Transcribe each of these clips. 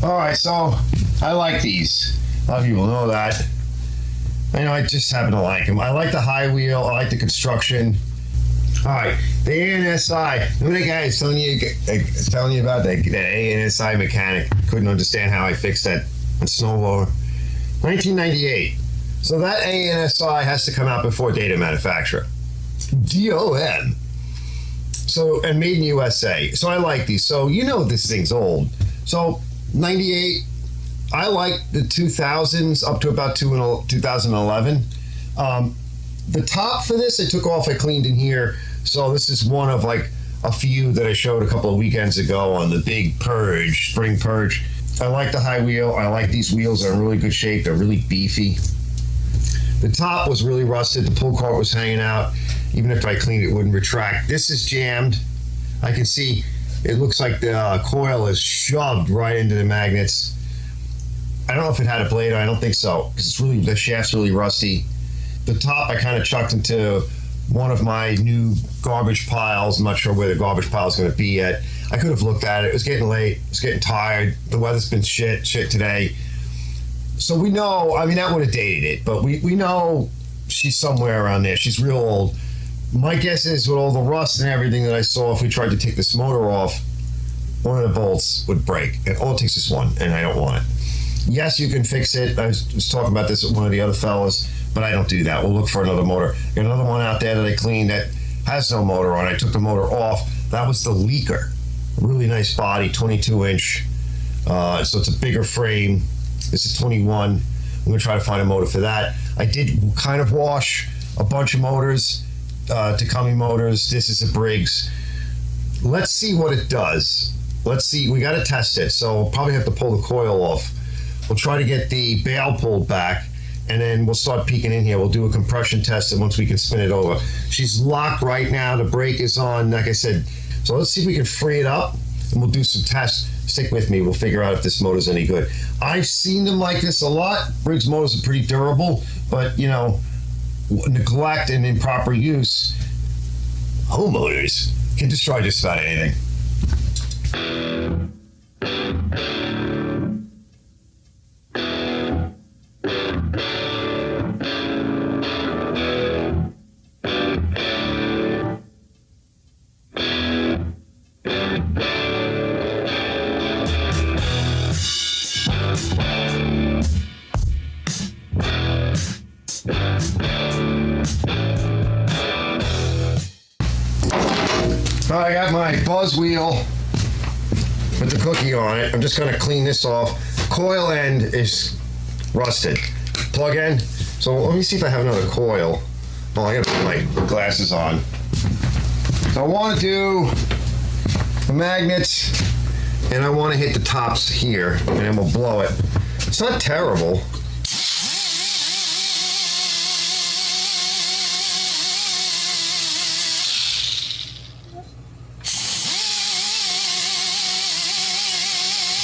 All right, so I like these. A lot of people know that. I just happen to like them. I like the high wheel. I like the construction. All right, the ANSI. Remember the guy was telling you about that ANSI mechanic? Couldn't understand how I fixed that on snowblower. 1998. So that ANSI has to come out before date of manufacturer. DOM. So, and made in USA. So I like these. So this thing's old. So 98. I like the 2000s up to about 2011. The top for this I took off. I cleaned in here. So this is one of like a few that I showed a couple of weekends ago on the big purge, spring purge. I like the high wheel. I like these wheels. They're in really good shape. They're really beefy. The top was really rusted. The pull cart was hanging out. Even if I cleaned it, it wouldn't retract. This is jammed. I can see it looks like the coil is shoved right into the magnets. I don't know if it had a blade. I don't think so, because the shaft's really rusty. The top I kind of chucked into one of my new garbage piles. I'm not sure where the garbage pile is going to be yet. I could have looked at it. It was getting late. It was getting tired. The weather's been shit today. So we know, that would have dated it, but we know she's somewhere around there. She's real old. My guess is with all the rust and everything that I saw, if we tried to take this motor off, one of the bolts would break. And all it takes is one, and I don't want it. Yes, you can fix it. I was talking about this with one of the other fellas, but I don't do that. We'll look for another motor. Got another one out there that I cleaned that has no motor on. I took the motor off. That was the leaker. A really nice body, 22-inch. So it's a bigger frame. This is 21. I'm going to try to find a motor for that. I did kind of wash a bunch of motors, Takumi motors. This is a Briggs. Let's see what it does. Let's see. We got to test it. So we'll probably have to pull the coil off. We'll try to get the bail pulled back, and then we'll start peeking in here. We'll do a compression test, and once we can spin it over. She's locked right now. The brake is on, like I said. So let's see if we can free it up, and we'll do some tests. Stick with me. We'll figure out if this motor's any good. I've seen them like this a lot. Briggs motors are pretty durable, but, neglect and improper use, home motors can destroy just about anything. I got my buzz wheel with the cookie on it. I'm just going to clean this off. Coil end is rusted. Plug end. So let me see if I have another coil. Oh, I got to put my glasses on. So I want to do the magnets, and I want to hit the tops here, and then we'll blow it. It's not terrible.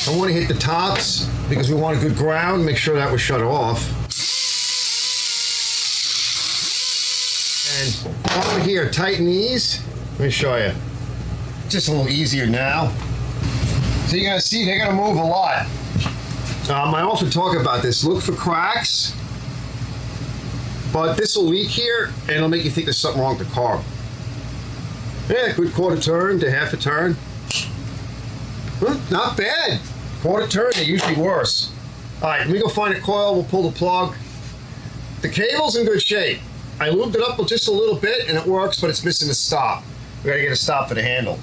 I want to hit the tops because we want a good ground. Make sure that was shut off. And over here, tighten these. Let me show you. Just a little easier now. So you're going to see they're going to move a lot. I often talk about this. Look for cracks. But this will leak here, and it'll make you think there's something wrong with the carb. Yeah, good quarter turn to half a turn. Not bad. Quarter turn, they're usually worse. All right, let me go find a coil. We'll pull the plug. The cable's in good shape. I lubed it up with just a little bit, and it works, but it's missing a stop. We gotta get a stop for the handle.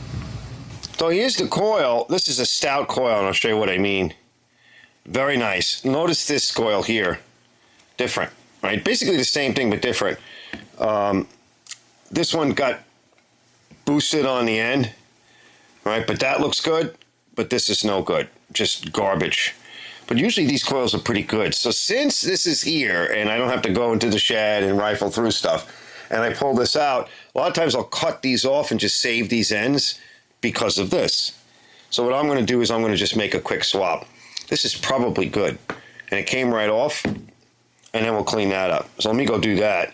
So here's the coil. This is a stout coil, and I'll show you what I mean. Very nice. Notice this coil here. Different, right? Basically the same thing, but different. This one got boosted on the end, right? But that looks good, but this is no good. Just garbage. But usually these coils are pretty good. So since this is here and I don't have to go into the shed and rifle through stuff, and I pull this out, a lot of times I'll cut these off and just save these ends because of this. So what I'm going to do is I'm going to just make a quick swap. This is probably good. And it came right off, and then we'll clean that up. So let me go do that.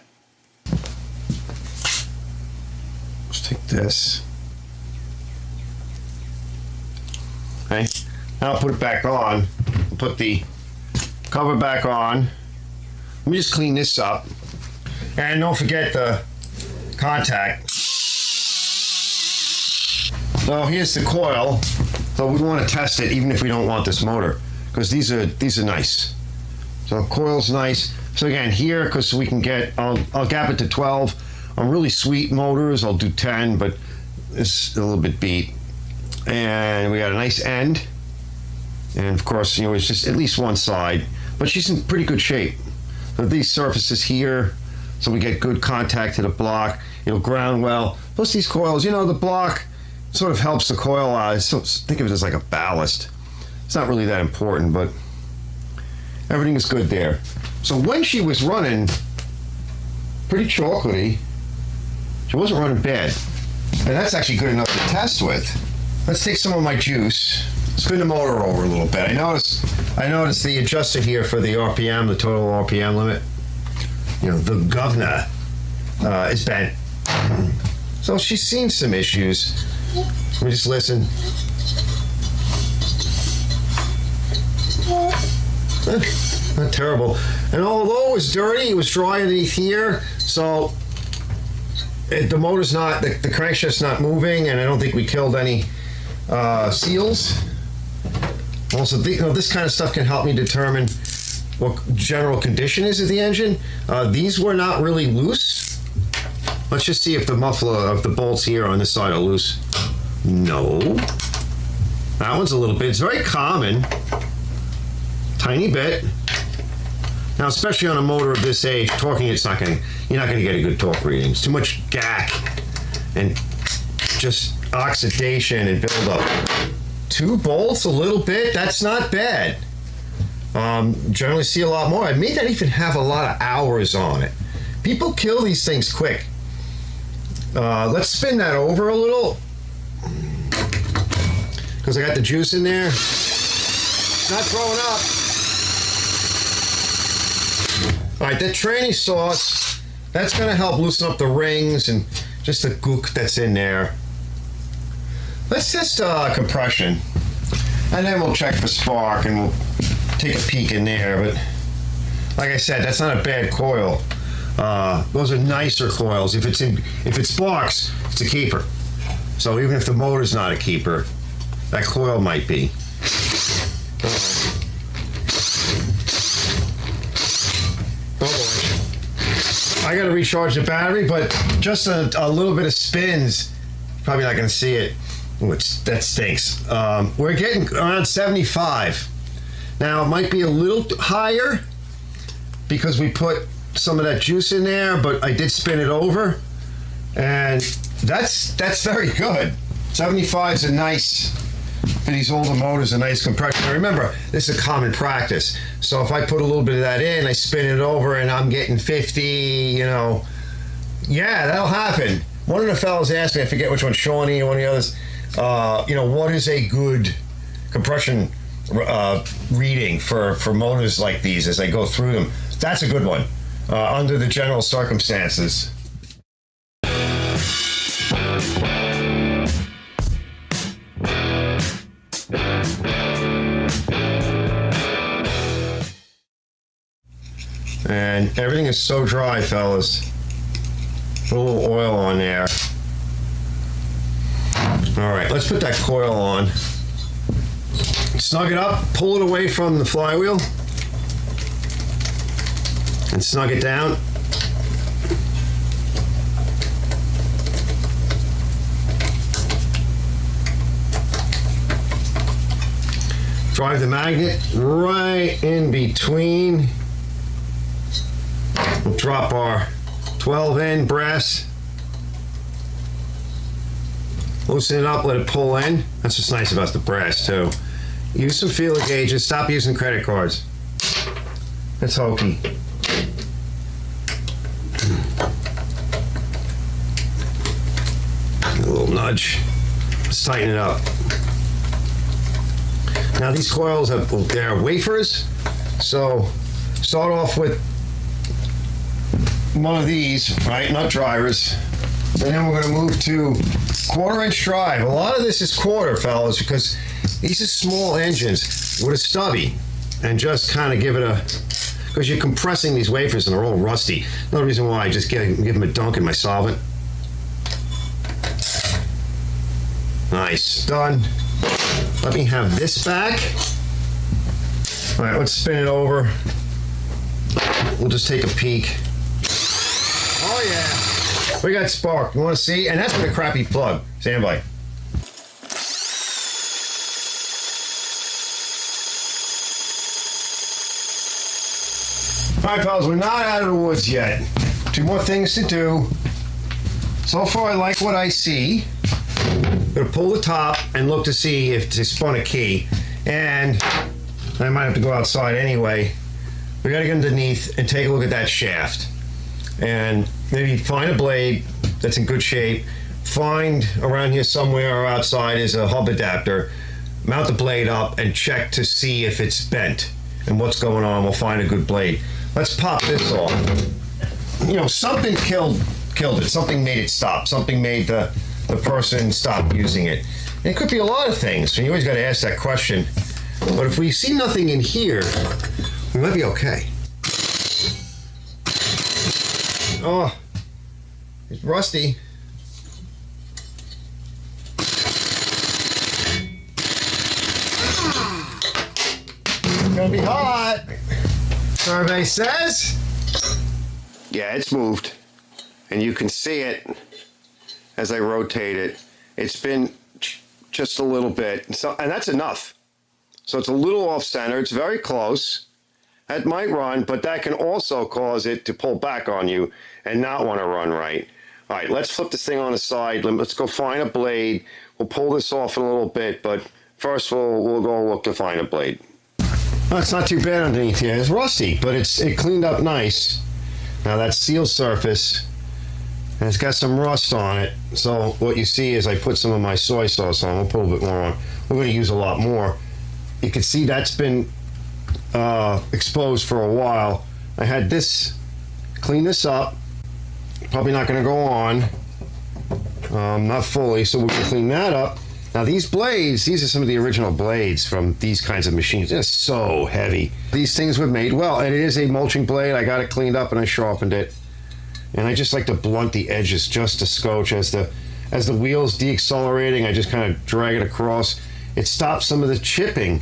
Let's take this. Okay. I'll put it back on. Put the cover back on. Let me just clean this up. And don't forget the contact. So here's the coil. So we want to test it even if we don't want this motor, because these are nice. So coil's nice. So again, here, because we can get, I'll gap it to 12. On really sweet motors, I'll do 10, but it's a little bit beat. And we got a nice end. And of course, it's just at least one side, but she's in pretty good shape. So these surfaces here, so we get good contact to the block. It'll ground well. Plus these coils, the block sort of helps the coil out. So think of it as like a ballast. It's not really that important, but everything is good there. So when she was running pretty chocolatey, she wasn't running bad. And that's actually good enough to test with. Let's take some of my juice. Spin the motor over a little bit. I noticed the adjuster here for the RPM, the total RPM limit, the governor is bent. So she's seen some issues. Let me just listen. Not terrible. And although it was dirty, it was dry underneath here, so the motor's not, the crankshaft's not moving, and I don't think we killed any seals. Also, this kind of stuff can help me determine what general condition is of the engine. These were not really loose. Let's just see if the muffler of the bolts here on this side are loose. No. That one's a little bit. It's very common. Tiny bit. Now, especially on a motor of this age, torquing you're not going to get a good torque reading. It's too much gack and just oxidation and buildup. 2 bolts, a little bit, that's not bad. Generally see a lot more. I may not even have a lot of hours on it. People kill these things quick. Let's spin that over a little, because I got the juice in there. It's not throwing up. All right, that training sauce, that's going to help loosen up the rings and just the gook that's in there. Let's test compression, and then we'll check for spark, and we'll take a peek in there. But like I said, that's not a bad coil. Those are nicer coils. If it sparks, it's a keeper. So even if the motor's not a keeper, that coil might be. I got to recharge the battery, but just a little bit of spins, probably not going to see it. That stinks. We're getting around 75. Now, it might be a little higher because we put some of that juice in there, but I did spin it over, and that's very good. 75 is a nice, for these older motors, a nice compression. Now remember, this is a common practice. So if I put a little bit of that in, I spin it over, and I'm getting 50, yeah, that'll happen. One of the fellows asked me, I forget which one, Shawnee or one of the others, what is a good compression reading for motors like these as I go through them? That's a good one under the general circumstances. And everything is so dry, fellas. Put a little oil on there. All right, let's put that coil on. Snug it up, pull it away from the flywheel, and snug it down. Drive the magnet right in between. We'll drop our 12N brass. Loosen it up, let it pull in. That's what's nice about the brass too. Use some feeler gauges, stop using credit cards. That's hokey. A little nudge. Let's tighten it up. Now these coils they're wafers, so start off with one of these, right? Nut drivers. And then we're going to move to 1/4 inch drive. A lot of this is quarter, fellas, because These are small engines with a stubby, and just kind of give it a, because you're compressing these wafers and they're all rusty. Another reason why I just give them a dunk in my solvent. Nice, done. Let me have this back. All right, let's spin it over. We'll just take a peek. Oh yeah, we got spark. You want to see? And that's with a crappy plug. Stand by. All right, pals, we're not out of the woods yet. 2 more things to do. So far, I like what I see. I'm gonna pull the top and look to see if they spun a key. And I might have to go outside anyway. We gotta get underneath and take a look at that shaft. And maybe find a blade that's in good shape. Find around here somewhere or outside is a hub adapter. Mount the blade up and check to see if it's bent and what's going on. We'll find a good blade. Let's pop this off. You know, something killed it. Something made it stop. Something made the person stop using it. And it could be a lot of things. And you always got to ask that question. But if we see nothing in here, we might be okay. Oh, it's rusty. It's gonna be hot. Survey says. Yeah, it's moved. And you can see it as I rotate it. It's been just a little bit. So, and that's enough. So it's a little off center. It's very close. That might run, but that can also cause it to pull back on you and not want to run right. All right, let's flip this thing on the side. Let's go find a blade. We'll pull this off in a little bit, but first we'll go look to find a blade. Well, it's not too bad underneath here. It's rusty, but it cleaned up nice. Now that seal surface, and it's got some rust on it. So what you see is I put some of my soy sauce on. We'll put a little bit more on. We're going to use a lot more. You can see that's been exposed for a while. I had this, clean this up. Probably not going to go on. Not fully, so we can clean that up. Now these blades, these are some of the original blades from these kinds of machines. They're so heavy. These things were made well, and it is a mulching blade. I got it cleaned up and I sharpened it. And I just like to blunt the edges just a scotch. As the wheel's deaccelerating, I just kind of drag it across. It stops some of the chipping.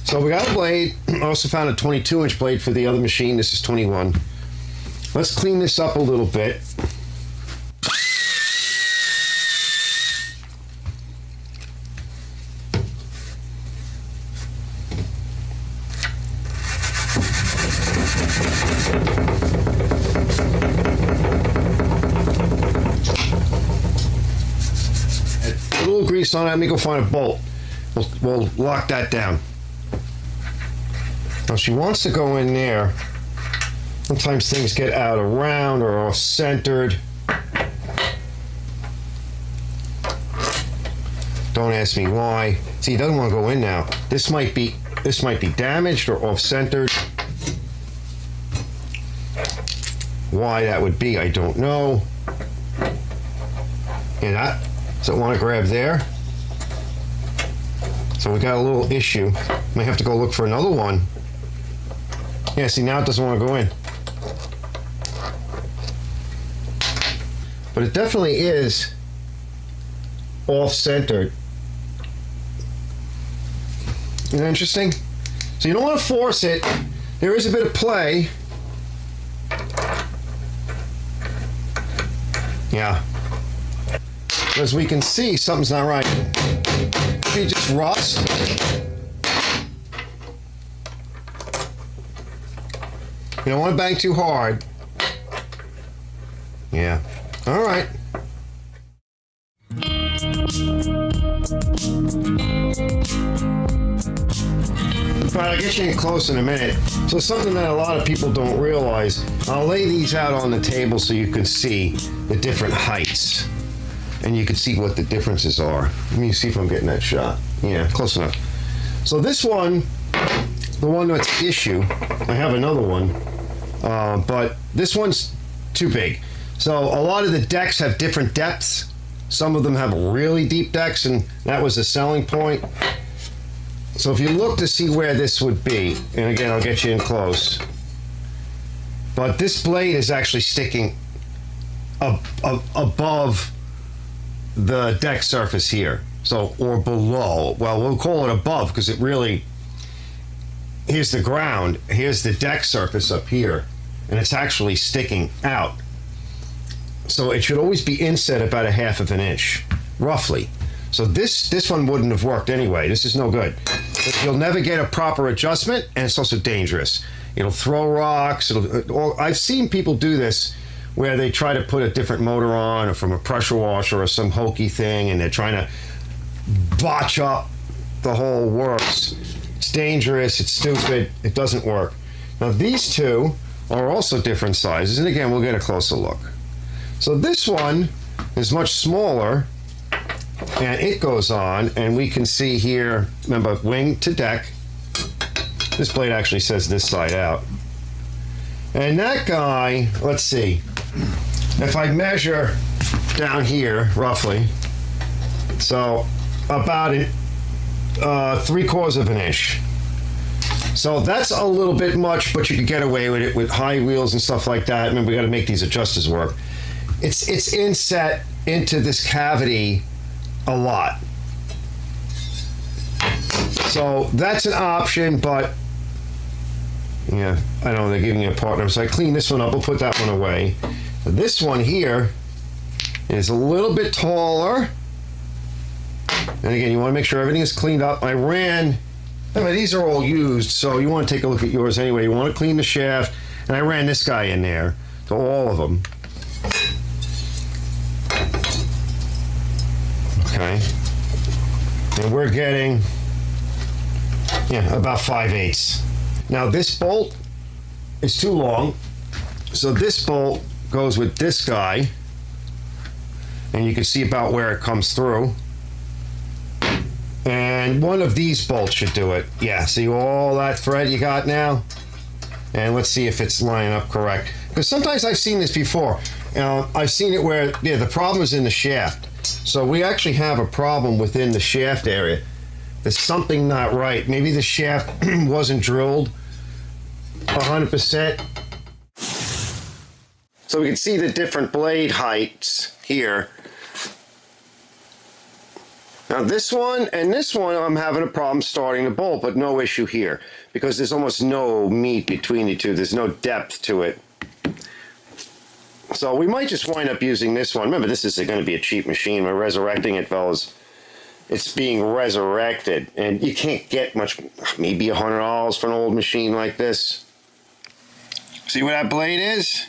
So we got a blade. I also found a 22-inch blade for the other machine. This is 21. Let's clean this up a little bit. A little grease on it. Let me go find a bolt. We'll lock that down. Now she wants to go in there. Sometimes things get out of round or off centered. Don't ask me why. See, he doesn't want to go in now. This might be damaged or off centered. Why that would be, I don't know. And does it want to grab there? So we got a little issue. May have to go look for another one. Yeah, see, now it doesn't want to go in. But it definitely is off-centered. Isn't that interesting? So you don't want to force it. There is a bit of play. Yeah. As we can see, something's not right. Maybe just rust. You don't want to bang too hard. Yeah. All right. All right, I'll get you in close in a minute. So something that a lot of people don't realize, I'll lay these out on the table so you can see the different heights. And you can see what the differences are. Let me see if I'm getting that shot. Yeah, close enough. So this one, the one that's issue, I have another one, but this one's too big. So a lot of the decks have different depths. Some of them have really deep decks, and that was the selling point. So if you look to see where this would be, and again, I'll get you in close, but this blade is actually sticking above the deck surface here. So, or below. Well, we'll call it above because it really, here's the ground, here's the deck surface up here, and it's actually sticking out. So it should always be inset about 1/2 of an inch, roughly. So this one wouldn't have worked anyway. This is no good. But you'll never get a proper adjustment, and it's also dangerous. It'll throw rocks. I've seen people do this where they try to put a different motor on, or from a pressure washer or some hokey thing, and they're trying to botch up the whole works. It's dangerous. It's stupid. It doesn't work. Now these two are also different sizes, and again, we'll get a closer look. So this one is much smaller, and it goes on, and we can see here, remember, wing to deck. This blade actually says this side out. And that guy, let's see, if I measure down here, roughly, so about 3/4 of an inch. So that's a little bit much, but you could get away with it with high wheels and stuff like that. Remember, we got to make these adjusters work. It's inset into this cavity a lot. So that's an option, but yeah, I don't know, they're giving you a partner. So I clean this one up, we'll put that one away. This one here is a little bit taller. And again, you want to make sure everything is cleaned up. I mean, these are all used, so you want to take a look at yours anyway. You want to clean the shaft, and I ran this guy in there to all of them. Okay, and we're getting, about 5/8. Now this bolt is too long, so this bolt goes with this guy, and you can see about where it comes through. And one of these bolts should do it. Yeah, see all that thread you got now? And let's see if it's lining up correct. Because sometimes I've seen this before. I've seen it where, the problem is in the shaft. So we actually have a problem within the shaft area. There's something not right. Maybe the shaft wasn't drilled 100%. So we can see the different blade heights here. Now this one and this one, I'm having a problem starting the bolt, but no issue here because there's almost no meat between the two. There's no depth to it. So we might just wind up using this one. Remember, this is going to be a cheap machine. We're resurrecting it, fellas. It's being resurrected, and you can't get much, maybe $100 for an old machine like this. See where that blade is?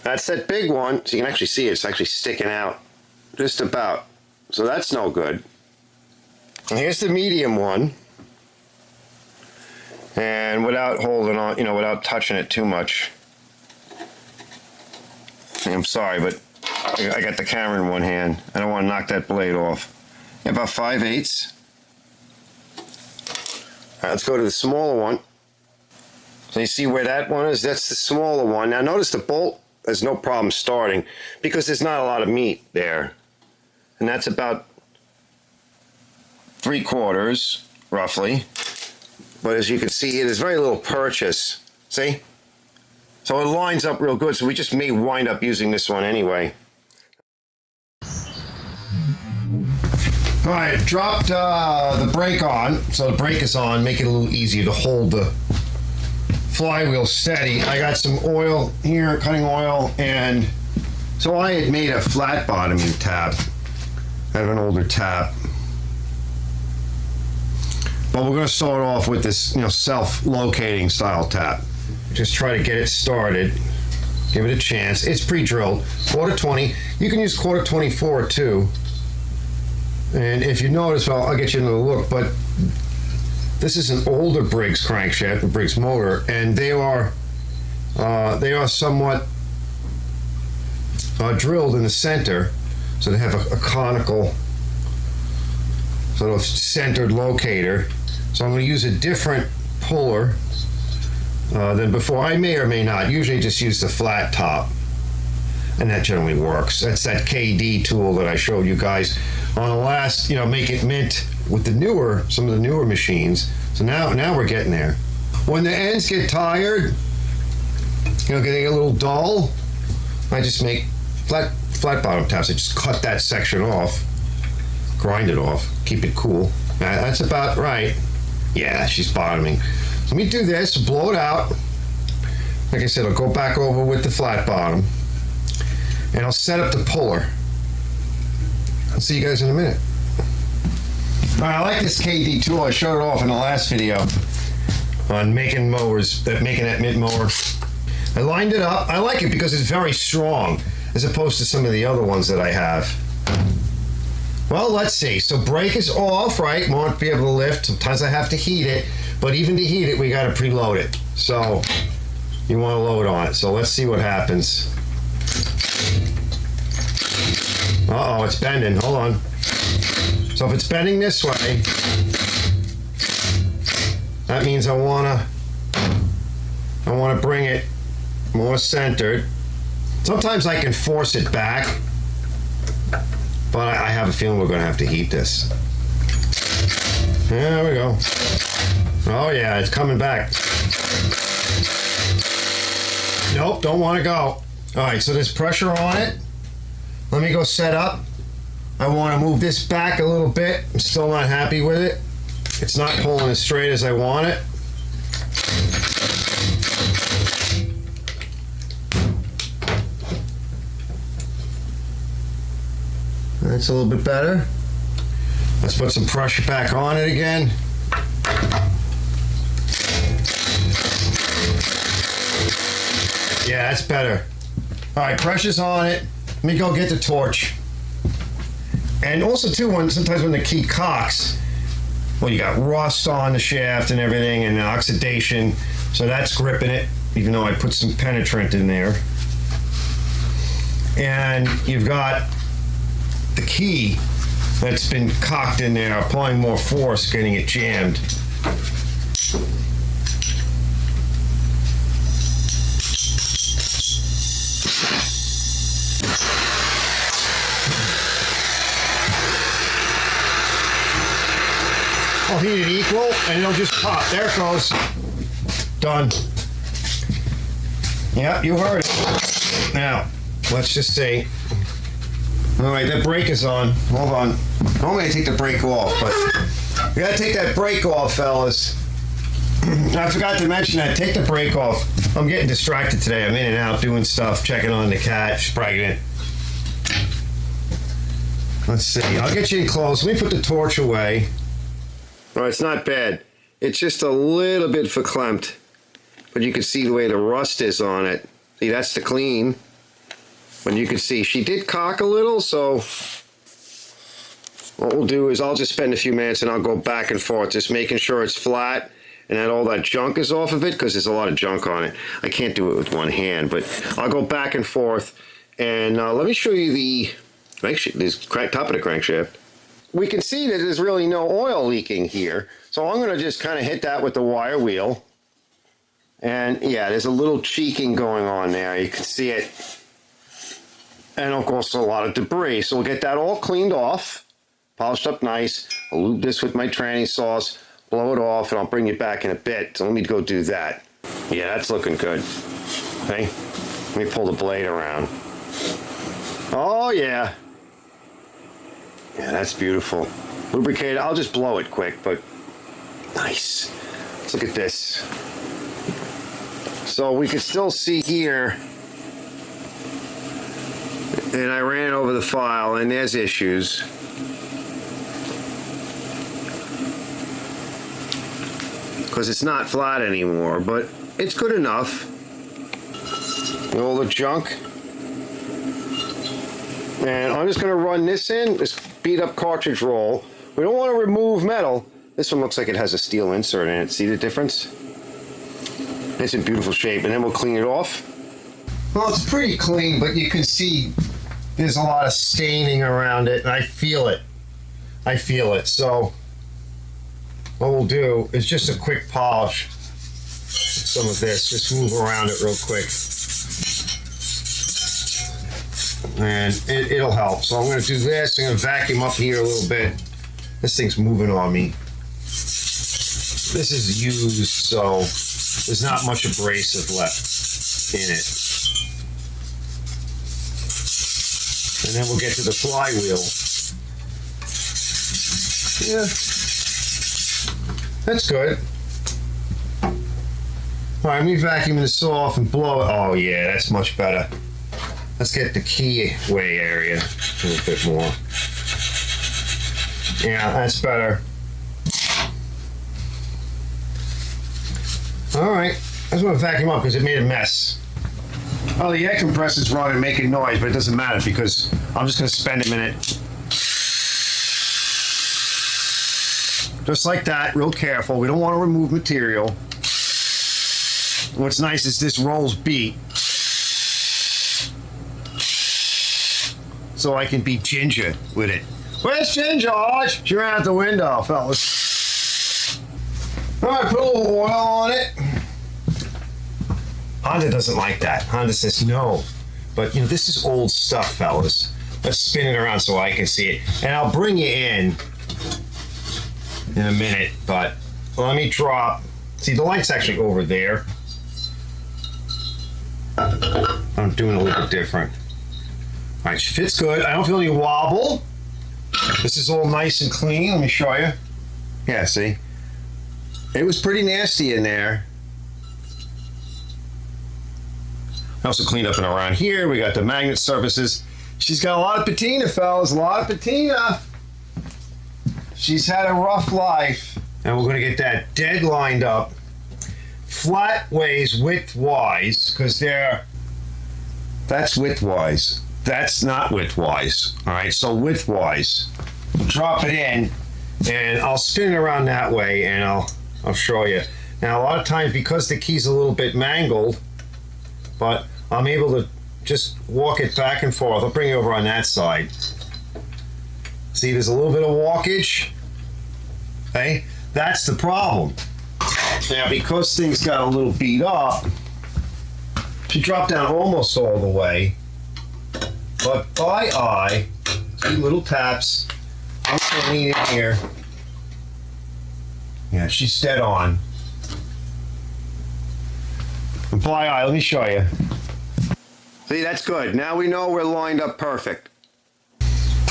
That's that big one. So you can actually see it. It's actually sticking out just about. So that's no good. And here's the medium one. And without holding on, without touching it too much. I'm sorry, but I got the camera in one hand. I don't want to knock that blade off. About 5/8. All right, let's go to the smaller one. So you see where that one is? That's the smaller one. Now notice the bolt, there's no problem starting because there's not a lot of meat there. And that's about 3/4, roughly. But as you can see, there's very little purchase. See? So it lines up real good, so we just may wind up using this one anyway. All right, dropped the brake on, so the brake is on, make it a little easier to hold the flywheel steady. I got some oil here, cutting oil, and so I had made a flat bottoming tap. I have an older tap. But we're going to start off with this, self-locating style tap. Just try to get it started. Give it a chance. It's pre-drilled. 1/4-20. You can use 1/4-24 too. And if you notice, well, I'll get you into the look, but this is an older Briggs crankshaft, a Briggs motor, and they are somewhat drilled in the center, so they have a conical sort of centered locator. So I'm going to use a different puller than before. I may or may not. Usually just use the flat top. And that generally works. That's that KD tool that I showed you guys on the last, make it mint with some of the newer machines. So now we're getting there. When the ends get tired, getting a little dull, I just make flat bottom taps. I just cut that section off, grind it off, keep it cool. That's about right. Yeah, she's bottoming. So let me do this, blow it out. Like I said, I'll go back over with the flat bottom, and I'll set up the puller. I'll see you guys in a minute. All right, I like this KD tool. I showed it off in the last video on making that mint mower. I lined it up. I like it because it's very strong as opposed to some of the other ones that I have. Well, let's see. So brake is off, right? Won't be able to lift. Sometimes I have to heat it, but even to heat it, we got to preload it. So you want to load on it. So let's see what happens. Uh-oh, it's bending. Hold on. So if it's bending this way, that means I want to bring it more centered. Sometimes I can force it back, but I have a feeling we're going to have to heat this. There we go. Oh yeah, it's coming back. Nope, don't want to go. All right, so there's pressure on it. Let me go set up. I want to move this back a little bit. I'm still not happy with it. It's not pulling as straight as I want it. That's a little bit better. Let's put some pressure back on it again. Yeah, that's better. All right, pressure's on it. Let me go get the torch. And also too, sometimes when the key cocks, well, you got rust on the shaft and everything, and oxidation, so that's gripping it, even though I put some penetrant in there. And you've got the key that's been cocked in there, applying more force, getting it jammed. I'll heat it equal and it'll just pop. There it goes. Done. Yeah, you heard it. Now, let's just see. All right, that brake is on. Hold on. Normally I take the brake off, but we gotta take that brake off, fellas. I forgot to mention that. Take the brake off. I'm getting distracted today. I'm in and out doing stuff, checking on the cat. She's pregnant. Let's see. I'll get you in close. Let me put the torch away. All right, it's not bad. It's just a little bit verklempt, but you can see the way the rust is on it. See, that's the clean. But you can see she did cock a little, so what we'll do is I'll just spend a few minutes and I'll go back and forth, just making sure it's flat and that all that junk is off of it, because there's a lot of junk on it. I can't do it with one hand, but I'll go back and forth. And let me show you the top of the crankshaft. We can see that there's really no oil leaking here. So I'm going to just kind of hit that with the wire wheel. And yeah, there's a little cheeking going on there. You can see it. And of course, a lot of debris. So we'll get that all cleaned off, polished up nice. I'll lube this with my tranny sauce, blow it off, and I'll bring it back in a bit. So let me go do that. Yeah, that's looking good. Okay, let me pull the blade around. Oh yeah. Yeah, that's beautiful. Lubricated. I'll just blow it quick, but nice. Let's look at this. So we can still see here, and I ran over the file, and there's issues. Because it's not flat anymore, but it's good enough. All the junk. And I'm just going to run this in, this beat up cartridge roll. We don't want to remove metal. This one looks like it has a steel insert in it. See the difference? It's in beautiful shape, and then we'll clean it off. Well, it's pretty clean, but you can see there's a lot of staining around it, and I feel it. I feel it. So what we'll do is just a quick polish. Some of this, just move around it real quick. and it'll help. So I'm going to do this. I'm going to vacuum up here a little bit. This thing's moving on me. This is used, so there's not much abrasive left in it. And then we'll get to the flywheel. Yeah, that's good. All right, let me vacuum this off and blow it. Oh yeah, that's much better. Let's get the keyway area a little bit more. Yeah, that's better. All right, I just want to vacuum up because it made a mess. Oh, the air compressor's running, making noise, but it doesn't matter because I'm just going to spend a minute. Just like that, real careful. We don't want to remove material. What's nice is this rolls beat. So I can be ginger with it. Where's Ginger, Arch? She ran out the window, fellas. All right, put a little oil on it. Honda doesn't like that. Honda says no. But, you know, this is old stuff, fellas. Let's spin it around so I can see it. And I'll bring you in a minute, but let me drop. See, the light's actually over there. I'm doing a little bit different. All right, fits good. I don't feel any wobble. This is all nice and clean. Let me show you. Yeah, see? It was pretty nasty in there. I also cleaned up and around here. We got the magnet surfaces. She's got a lot of patina, fellas. A lot of patina. She's had a rough life. And we're going to get that dead lined up. Flat ways width-wise, because that's width-wise. That's not width-wise. All right, so width-wise. We'll drop it in, and I'll spin it around that way, and I'll show you. Now, a lot of times, because the key's a little bit mangled, but I'm able to just walk it back and forth. I'll bring it over on that side. See, there's a little bit of walkage. Okay, that's the problem. Now, because things got a little beat up, she dropped down almost all the way. But by eye, see little taps. I'm gonna lean in here. Yeah, she's dead on. And by eye, let me show you. See, that's good. Now we know we're lined up perfect.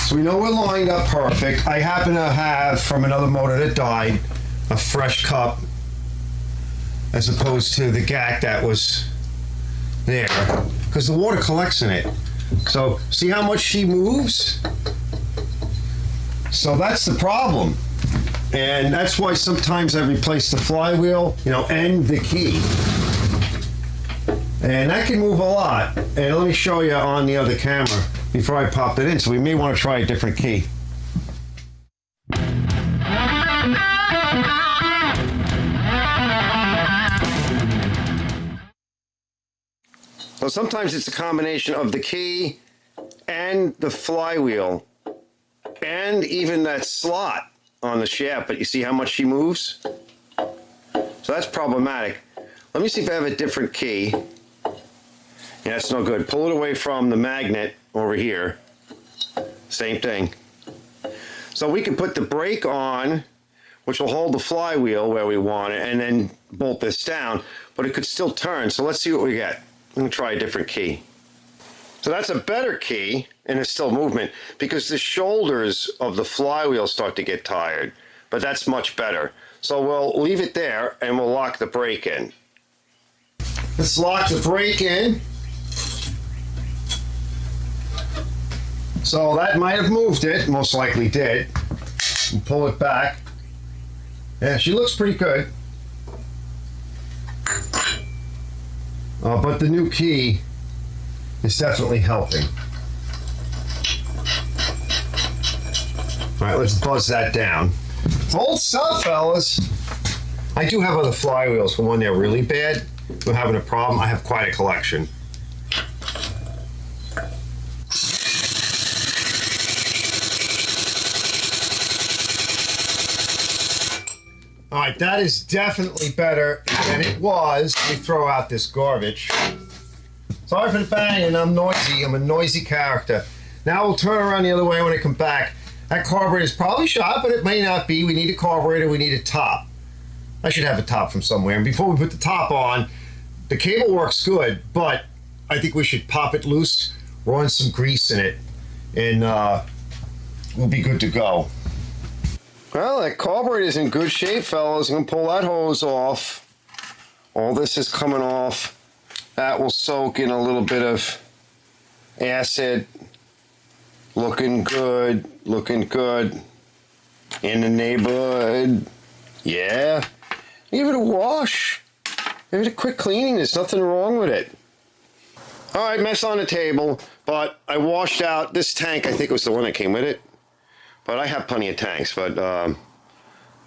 So we know we're lined up perfect. I happen to have, from another motor that died, a fresh cup as opposed to the GAC that was there, because the water collects in it. So see how much she moves? So that's the problem. And that's why sometimes I replace the flywheel, you know, and the key. And that can move a lot. And let me show you on the other camera before I pop it in. So we may want to try a different key. So sometimes it's a combination of the key and the flywheel and even that slot on the shaft, but you see how much she moves? So that's problematic. Let me see if I have a different key. Yeah, it's no good. Pull it away from the magnet over here. Same thing. So we can put the brake on, which will hold the flywheel where we want it, and then bolt this down, but it could still turn. So let's see what we get. I'm going to try a different key. So that's a better key, and it's still movement, because the shoulders of the flywheel start to get tired, but that's much better. So we'll leave it there, and we'll lock the brake in. Let's lock the brake in. So that might have moved it, most likely did. And pull it back. Yeah, she looks pretty good. But the new key is definitely helping. All right, let's buzz that down. Old stuff, fellas. I do have other flywheels for when they're really bad. If we're having a problem, I have quite a collection. All right, that is definitely better than it was. Let me throw out this garbage. Sorry for the banging, I'm noisy. I'm a noisy character. Now we'll turn around the other way when I come back. That carburetor is probably shot, but it may not be. We need a carburetor, we need a top. I should have a top from somewhere. And before we put the top on, the cable works good, but I think we should pop it loose, run some grease in it, and we'll be good to go. Well, that carburetor is in good shape, fellas. I'm gonna pull that hose off. All this is coming off. That will soak in a little bit of acid. Looking good, looking good. In the neighborhood. Yeah. Give it a wash. Give it a quick cleaning. There's nothing wrong with it. All right, mess on the table, but I washed out this tank. I think it was the one that came with it. But I have plenty of tanks, but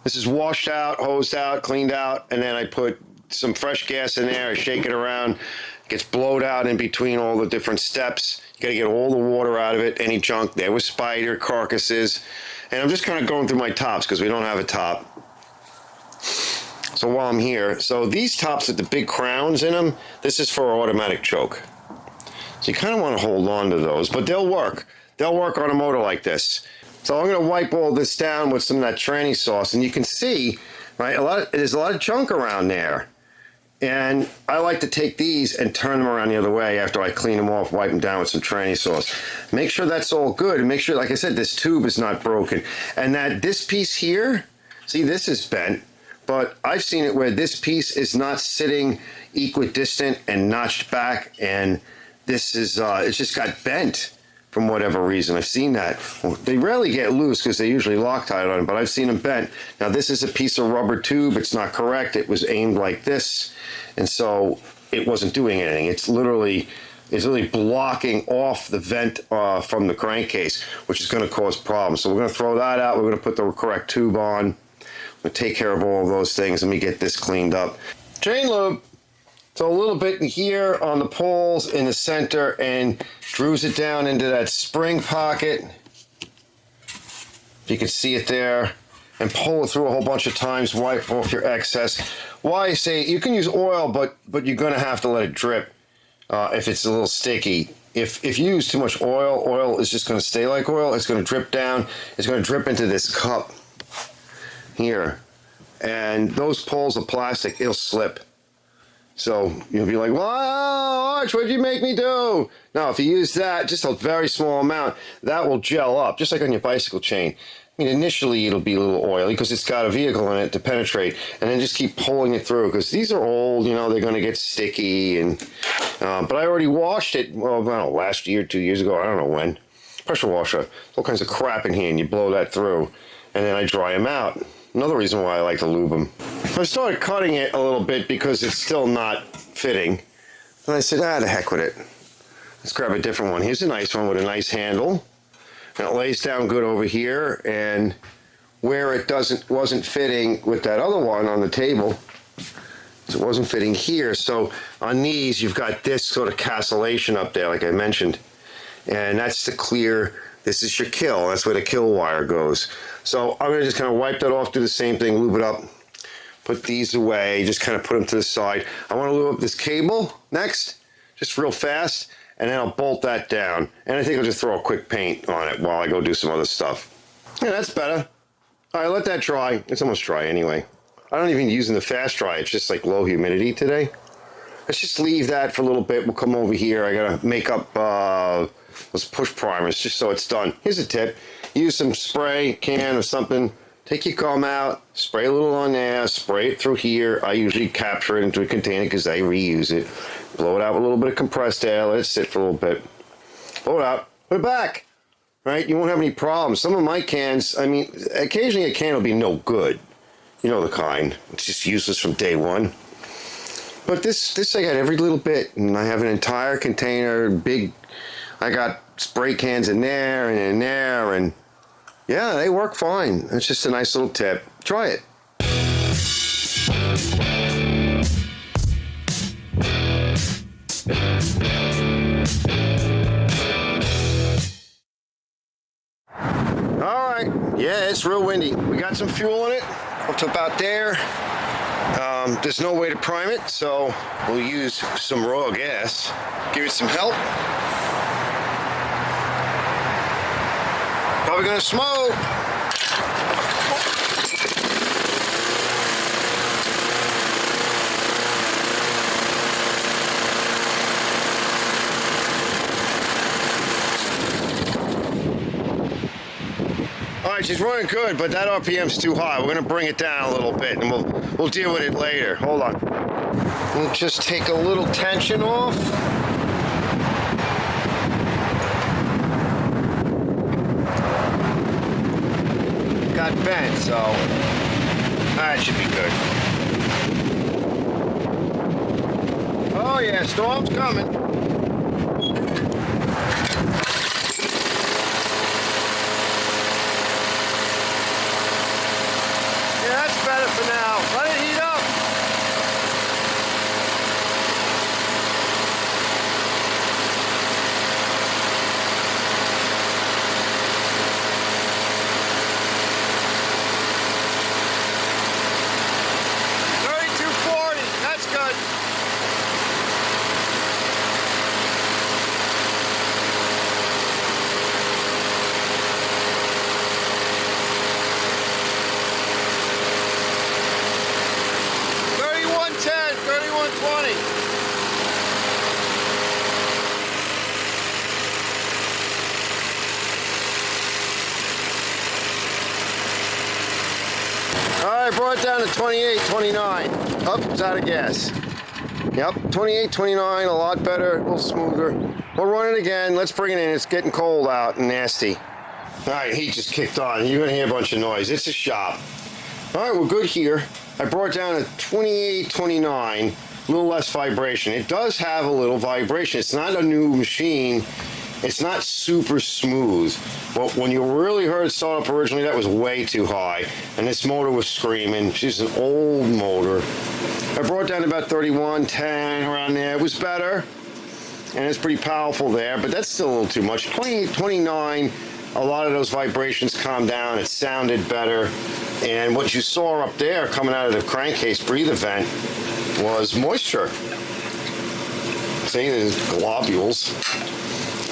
this is washed out, hosed out, cleaned out, and then I put some fresh gas in there. I shake it around. It gets blowed out in between all the different steps. You got to get all the water out of it, any junk. There was spider carcasses. And I'm just kind of going through my tops because we don't have a top. So while I'm here, so these tops with the big crowns in them, this is for automatic choke. So you kind of want to hold on to those, but they'll work. They'll work on a motor like this. So I'm going to wipe all this down with some of that tranny sauce, and you can see, right, there's a lot of junk around there. And I like to take these and turn them around the other way after I clean them off, wipe them down with some tranny sauce. Make sure that's all good, and make sure, like I said, this tube is not broken. And that this piece here, see, this is bent, but I've seen it where this piece is not sitting equidistant and notched back, and this is, it's just got bent from whatever reason. I've seen that. Well, they rarely get loose because they usually Loctite on them, but I've seen them bent. Now this is a piece of rubber tube. It's not correct. It was aimed like this, and so it wasn't doing anything. It's literally blocking off the vent from the crankcase, which is going to cause problems. So we're going to throw that out. We're going to put the correct tube on. We're going to take care of all of those things. Let me get this cleaned up. Chain lube. So a little bit in here on the poles in the center, and grooves it down into that spring pocket. If you can see it there, and pull it through a whole bunch of times, wipe off your excess. Why I say you can use oil, but you're gonna have to let it drip if it's a little sticky. If you use too much oil, oil is just gonna stay like oil. It's gonna drip down. It's gonna drip into this cup here. And those poles of plastic, it'll slip. So you'll be like, well, Arch, what'd you make me do? No, if you use that, just a very small amount, that will gel up, just like on your bicycle chain. I mean, initially it'll be a little oily because it's got a vehicle in it to penetrate, and then just keep pulling it through because these are old, you know, they're going to get sticky. And but I already washed it, well, I don't know, last year, 2 years ago, I don't know when. Pressure washer, all kinds of crap in here, and you blow that through, and then I dry them out. Another reason why I like to lube them. I started cutting it a little bit because it's still not fitting. And I said, the heck with it. Let's grab a different one. Here's a nice one with a nice handle. And it lays down good over here. And where it wasn't fitting with that other one on the table, it wasn't fitting here. So on these, you've got this sort of cancellation up there, like I mentioned. And that's the clear. This is your kill. That's where the kill wire goes. So I'm going to just kind of wipe that off, do the same thing, lube it up, put these away, just kind of put them to the side. I want to lube up this cable next, just real fast, and then I'll bolt that down. And I think I'll just throw a quick paint on it while I go do some other stuff. Yeah, that's better. All right, let that dry. It's almost dry anyway. I don't even use the fast dry. It's just like low humidity today. Let's just leave that for a little bit. We'll come over here. I got to make up those push primers just so it's done. Here's a tip. Use some spray can or something. Take your comb out, spray a little on there, spray it through here. I usually capture it into a container because I reuse it. Blow it out with a little bit of compressed air, let it sit for a little bit. Blow it out, put it back, right? You won't have any problems. Some of my cans, I mean, occasionally a can will be no good. You know the kind. It's just useless from day one. But this I got every little bit, and I have an entire container, big, I got spray cans in there and in there, and yeah, they work fine. It's just a nice little tip. Try it. All right, yeah, it's real windy. We got some fuel in it, up to about there. There's no way to prime it, so we'll use some raw gas. Give it some help. Probably gonna smoke. All right, she's running good, but that RPM's too high. We're gonna bring it down a little bit, and we'll deal with it later. Hold on. We'll just take a little tension off. Got bent, so that should be good. Oh yeah, storm's coming. Better for now. Let it heat up. $32.40. That's good. Alright, brought it down to 28, 29. Up, it's out of gas. Yep, 28, 29, a lot better, a little smoother. We'll run it again. Let's bring it in. It's getting cold out and nasty. Alright, heat just kicked on. You're going to hear a bunch of noise. It's a shop. Alright, we're good here. I brought it down to 28, 29. A little less vibration. It does have a little vibration. It's not a new machine. It's not super smooth. But when you really heard it start up originally, that was way too high. And this motor was screaming. She's an old motor. I brought it down to about 31, 10, around there. It was better. And it's pretty powerful there, but that's still a little too much. 28, 29, a lot of those vibrations calmed down. It sounded better. And what you saw up there coming out of the crankcase breather vent was moisture. See, there's globules.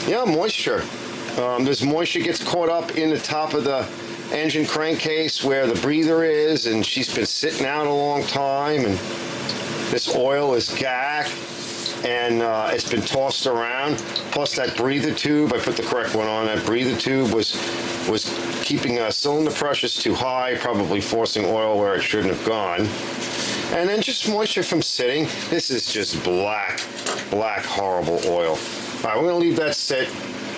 Yeah, moisture. This moisture gets caught up in the top of the engine crankcase where the breather is, and she's been sitting out a long time, and this oil is gack, and it's been tossed around. Plus that breather tube, I put the correct one on, that breather tube was keeping cylinder pressures too high, probably forcing oil where it shouldn't have gone. And then just moisture from sitting. This is just black, horrible oil. All right, we're gonna leave that sit.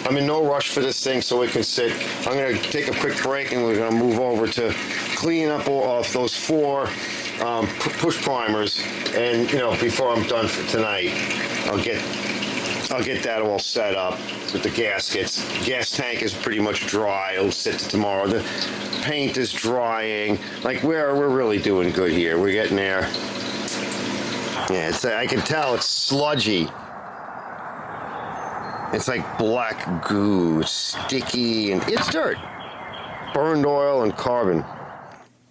I'm in no rush for this thing so it can sit. I'm gonna take a quick break and we're gonna move over to cleaning up off those 4 push primers. And before I'm done for tonight, I'll get that all set up with the gaskets. Gas tank is pretty much dry. It'll sit to tomorrow. The paint is drying. Like we're really doing good here. We're getting there. Yeah, I can tell it's sludgy. It's like black goo, sticky, and it's dirt. Burned oil and carbon.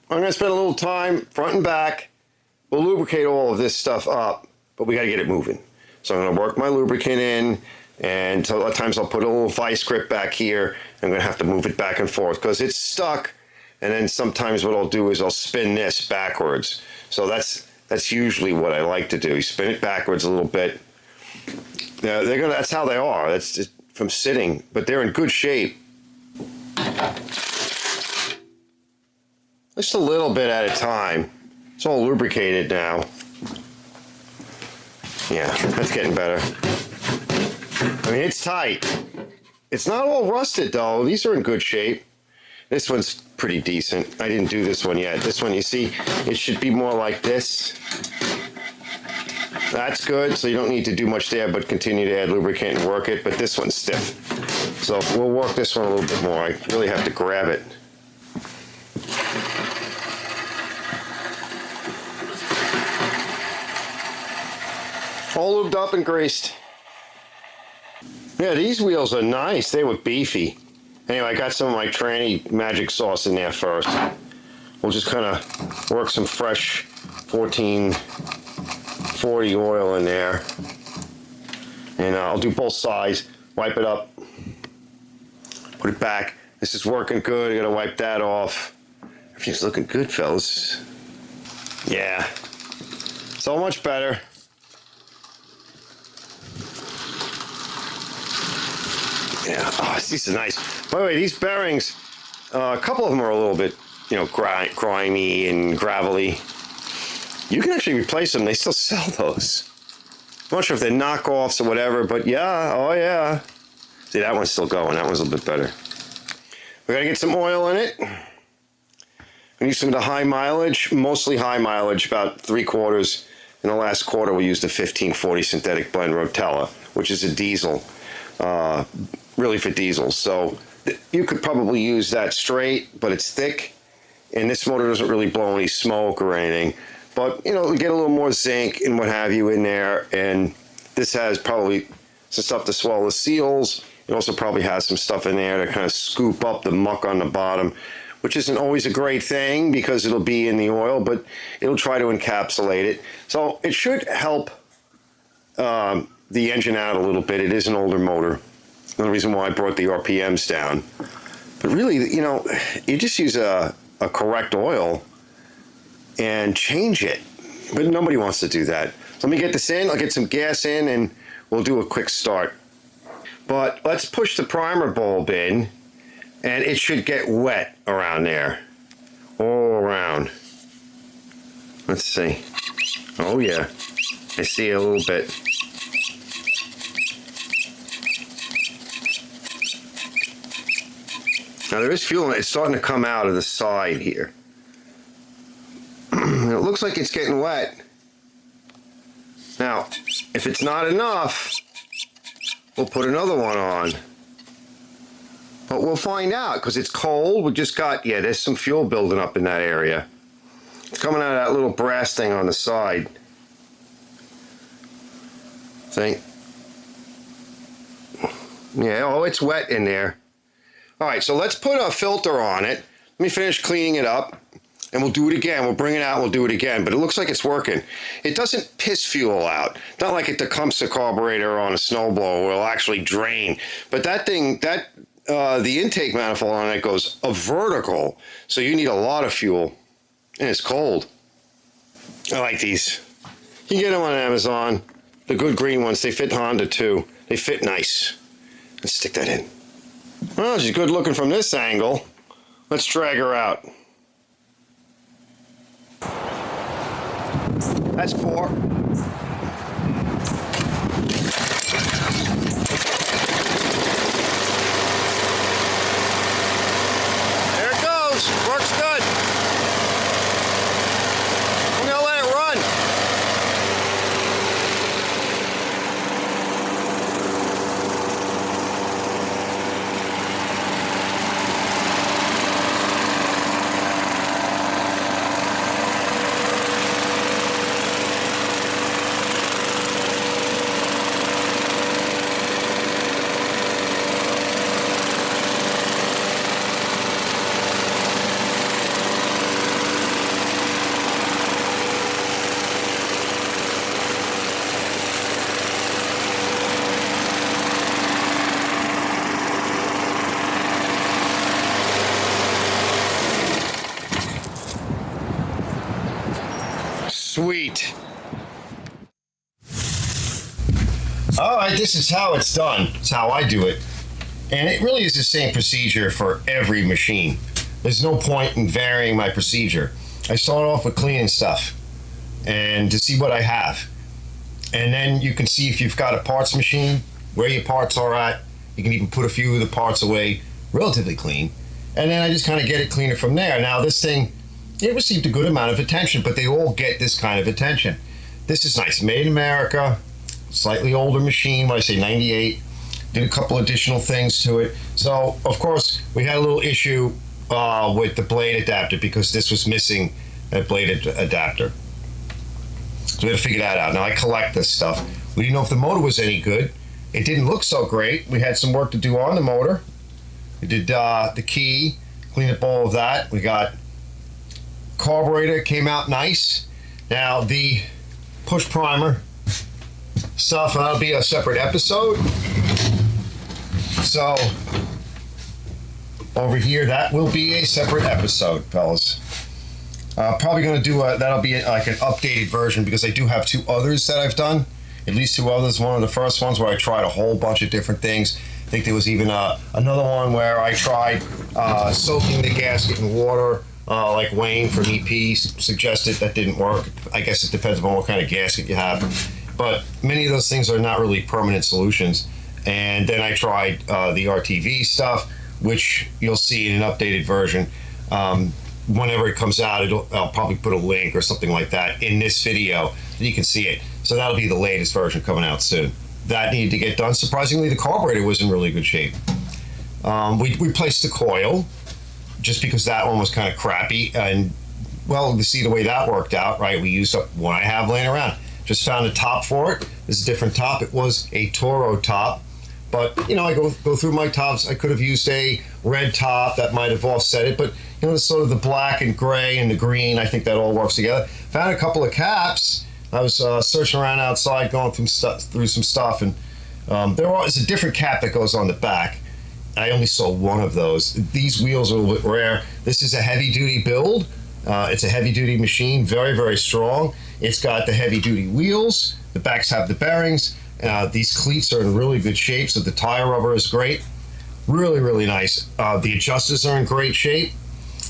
I'm gonna spend a little time front and back. We'll lubricate all of this stuff up, but we gotta get it moving. So I'm gonna work my lubricant in, and so a lot of times I'll put a little vice grip back here. I'm gonna have to move it back and forth because it's stuck. And then sometimes what I'll do is I'll spin this backwards. So that's usually what I like to do. You spin it backwards a little bit. Yeah, that's how they are. That's just from sitting, but they're in good shape. Just a little bit at a time. It's all lubricated now. Yeah, that's getting better. I mean, it's tight. It's not all rusted though. These are in good shape. This one's pretty decent. I didn't do this one yet. This one, you see, it should be more like this. That's good, so you don't need to do much there, but continue to add lubricant and work it, but this one's stiff. So we'll work this one a little bit more. I really have to grab it. All lubed up and greased. Yeah, these wheels are nice. They were beefy. Anyway, I got some of my tranny magic sauce in there first. We'll just kind of work some fresh 1440 oil in there. And I'll do both sides, wipe it up, put it back. This is working good. I gotta wipe that off. Everything's looking good, fellas. Yeah, so much better. Yeah, oh, these are nice. By the way, these bearings, a couple of them are a little bit, you know, grimy and gravelly. You can actually replace them. They still sell those. I'm not sure if they're knockoffs or whatever, but yeah, oh yeah. See, that one's still going. That one's a little bit better. We gotta get some oil in it. We use some of the high mileage, mostly high mileage, about 3/4. In the last quarter, we used the 1540 synthetic blend Rotella, which is a diesel, really for diesel. So you could probably use that straight, but it's thick, and this motor doesn't really blow any smoke or anything. But, you know, we get a little more zinc and what have you in there, and this has probably some stuff to swell the seals. It also probably has some stuff in there to kind of scoop up the muck on the bottom, which isn't always a great thing because it'll be in the oil, but it'll try to encapsulate it. So it should help the engine out a little bit. It is an older motor. Another reason why I brought the RPMs down. But really, you know, you just use a correct oil and change it. But nobody wants to do that. So let me get this in. I'll get some gas in and we'll do a quick start. But let's push the primer bulb in, and it should get wet around there. All around. Let's see. Oh yeah, I see a little bit. Now there is fuel in it. It's starting to come out of the side here. It looks like it's getting wet. Now, if it's not enough, we'll put another one on. But we'll find out because it's cold. We just got, yeah, there's some fuel building up in that area. It's coming out of that little brass thing on the side. See? Yeah, oh, it's wet in there. All right, so let's put a filter on it. Let me finish cleaning it up, and we'll do it again. We'll bring it out and we'll do it again, but it looks like it's working. It doesn't piss fuel out. Not like a Tecumseh carburetor on a snowblower will actually drain. But that thing, the intake manifold on it goes a vertical, so you need a lot of fuel, and it's cold. I like these. You can get them on Amazon. The good green ones, they fit Honda too. They fit nice. Let's stick that in. Well, she's good looking from this angle. Let's drag her out. That's 4. There it goes. Works good. I'm gonna let it run. Sweet. All right, this is how it's done. It's how I do it. And it really is the same procedure for every machine. There's no point in varying my procedure. I start off with cleaning stuff and to see what I have. And then you can see if you've got a parts machine, where your parts are at. You can even put a few of the parts away relatively clean. And then I just kind of get it cleaner from there. Now this thing, it received a good amount of attention, but they all get this kind of attention. This is nice. Made in America, slightly older machine, when I say 98. Did a couple additional things to it. So, of course, we had a little issue with the blade adapter because this was missing that blade adapter. So we had to figure that out. Now, I collect this stuff. We didn't know if the motor was any good. It didn't look so great. We had some work to do on the motor. We did the key, cleaned up all of that. We got carburetor, came out nice. Now the push primer stuff, that'll be a separate episode. So over here, that will be a separate episode, fellas. Probably going to do that'll be like an updated version, because I do have 2 others that I've done. At least 2 others. One of the first ones where I tried a whole bunch of different things. I think there was even another one where I tried soaking the gasket in water, like Wayne from EP suggested. That didn't work. I guess it depends upon what kind of gasket you have. But many of those things are not really permanent solutions. And then I tried the RTV stuff, which you'll see in an updated version. Whenever it comes out, I'll probably put a link or something like that in this video so you can see it. So that'll be the latest version coming out soon. That needed to get done. Surprisingly, the carburetor was in really good shape. We replaced the coil just because that one was kind of crappy. And, well, to see the way that worked out, right, we used up what I have laying around. Just found a top for it. This is a different top. It was a Toro top. But, you know, I go through my tops. I could have used a red top that might have offset it. But, you know, it's sort of the black and gray and the green. I think that all works together. Found a couple of caps. I was searching around outside, going through some stuff, and there's a different cap that goes on the back. I only saw one of those. These wheels are a little bit rare. This is a heavy-duty build. It's a heavy-duty machine, very, very strong. It's got the heavy-duty wheels. The backs have the bearings. These cleats are in really good shape, so the tire rubber is great. Really, really nice. The adjusters are in great shape.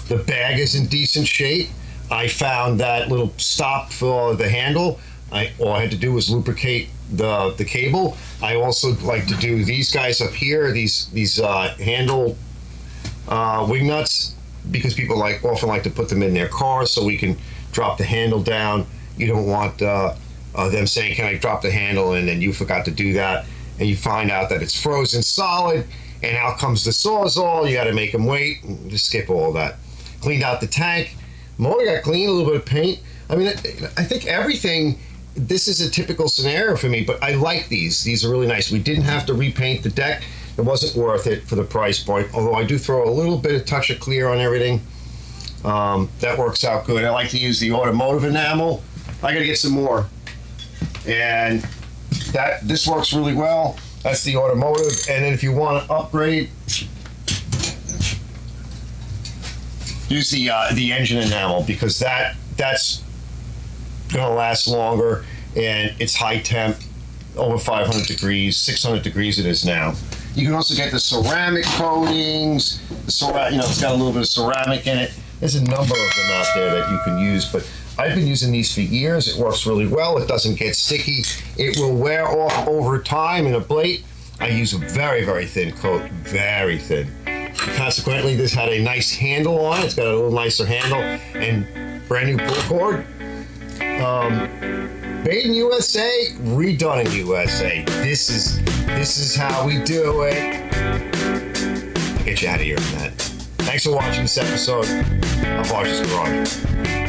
The bag is in decent shape. I found that little stop for the handle. All I had to do was lubricate the cable. I also like to do these guys up here, these handle wing nuts, because people often like to put them in their cars so we can drop the handle down. You don't want them saying, "Can I drop the handle?" and then you forgot to do that, and you find out that it's frozen solid, and out comes the Sawzall. You got to make them wait. Just skip all of that. Cleaned out the tank. Motor got clean, a little bit of paint. I mean, I think everything, this is a typical scenario for me, but I like these. These are really nice. We didn't have to repaint the deck. It wasn't worth it for the price point, although I do throw a little bit of touch of clear on everything. That works out good. I like to use the automotive enamel. I got to get some more. And this works really well. That's the automotive. And then if you want to upgrade, use the engine enamel, because that's gonna last longer, and it's high temp, over 500 degrees, 600 degrees it is now. You can also get the ceramic coatings. It's got a little bit of ceramic in it. There's a number of them out there that you can use, but I've been using these for years. It works really well. It doesn't get sticky. It will wear off over time in a blade. I use a very, very thin coat, very thin. Consequently, this had a nice handle on it. It's got a little nicer handle and brand new pull cord. Made in USA, redone in USA. This is how we do it. I'll get you out of here on that. Thanks for watching this episode of Arch's Garage.